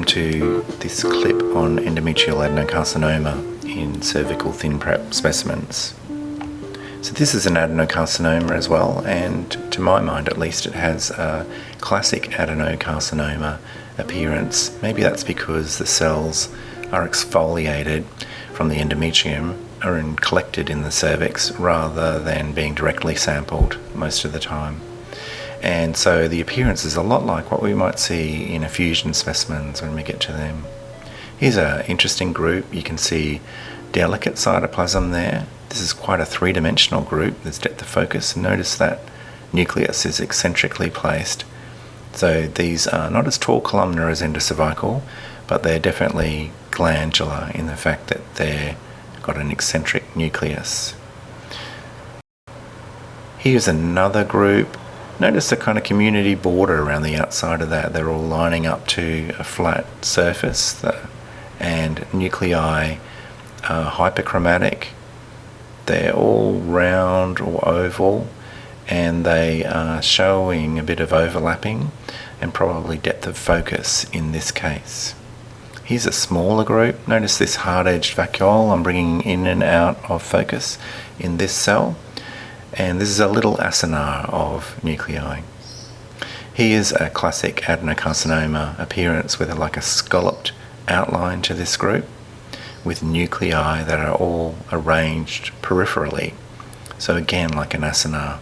welcome to this clip on endometrial adenocarcinoma in cervical thin prep specimens. So this is an adenocarcinoma as well, and to my mind at least it has a classic adenocarcinoma appearance. Maybe that's because the cells are exfoliated from the endometrium and collected in the cervix rather than being directly sampled most of the time. And so the appearance is a lot like what we might see in effusion specimens when we get to them. Here's an interesting group. You can see delicate cytoplasm there. This is quite a three-dimensional group. There's depth of focus. Notice that nucleus is eccentrically placed. So these are not as tall columnar as endocervical, but they're definitely glandular in the fact that they've got an eccentric nucleus. Here's another group. Notice the kind of community border around the outside of that. They're all lining up to a flat surface, and nuclei are hyperchromatic. They're all round or oval, and they are showing a bit of overlapping and probably depth of focus in this case. Here's a smaller group. Notice this hard-edged vacuole I'm bringing in and out of focus in this cell. And this is a little acinar of nuclei. Here's a classic adenocarcinoma appearance with like a scalloped outline to this group, with nuclei that are all arranged peripherally. So again, like an acinar.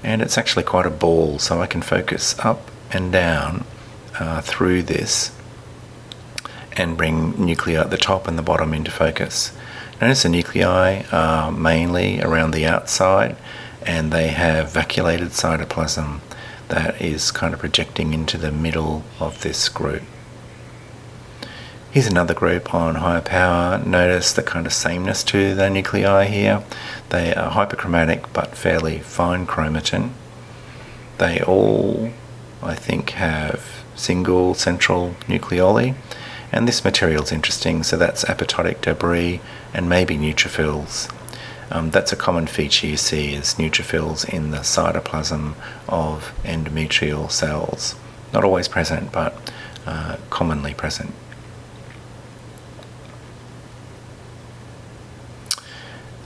And it's actually quite a ball, so I can focus up and down through this and bring nuclei at the top and the bottom into focus. Notice the nuclei are mainly around the outside, and they have vacuolated cytoplasm that is kind of projecting into the middle of this group. Here's another group on higher power. Notice the kind of sameness to the nuclei here. They are hyperchromatic but fairly fine chromatin. They all, I think, have single central nucleoli. And this material is interesting, so that's apoptotic debris and maybe neutrophils. That's a common feature you see is neutrophils in the cytoplasm of endometrial cells. Not always present, but commonly present.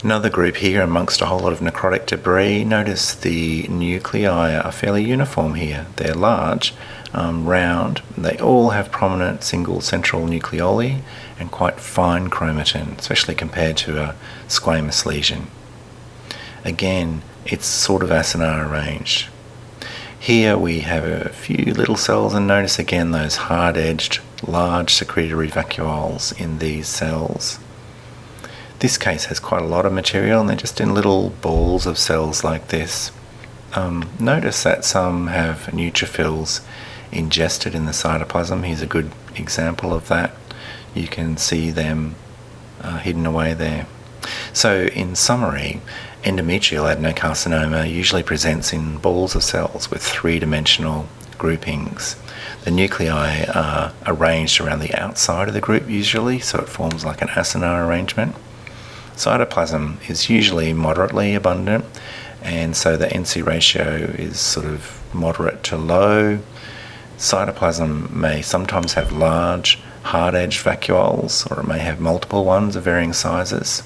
Another group here amongst a whole lot of necrotic debris. Notice the nuclei are fairly uniform here. They're large, round. They all have prominent single central nucleoli and quite fine chromatin, especially compared to a squamous lesion. Again, it's sort of acinar arranged. Here we have a few little cells, and notice again those hard-edged, large secretory vacuoles in these cells. This case has quite a lot of material, and they're just in little balls of cells like this. Notice that some have neutrophils ingested in the cytoplasm. Here's a good example of that. You can see them hidden away there. So in summary, endometrial adenocarcinoma usually presents in balls of cells with three-dimensional groupings. The nuclei are arranged around the outside of the group usually, so it forms like an acinar arrangement. Cytoplasm is usually moderately abundant, and so the NC ratio is sort of moderate to low. Cytoplasm may sometimes have large, hard-edged vacuoles, or it may have multiple ones of varying sizes.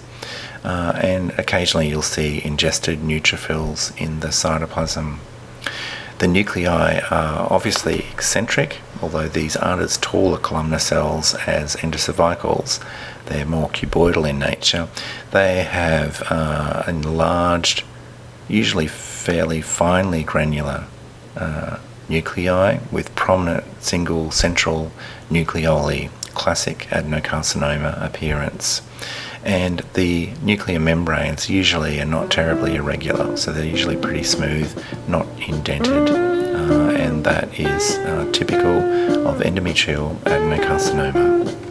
And occasionally you'll see ingested neutrophils in the cytoplasm. The nuclei are obviously eccentric, although these aren't as tall a columnar cells as endocervicals. They're more cuboidal in nature. They have enlarged, usually fairly finely granular nuclei with prominent single central nucleoli, classic adenocarcinoma appearance. And the nuclear membranes usually are not terribly irregular, so they're usually pretty smooth, not indented, and that is typical of endometrial adenocarcinoma.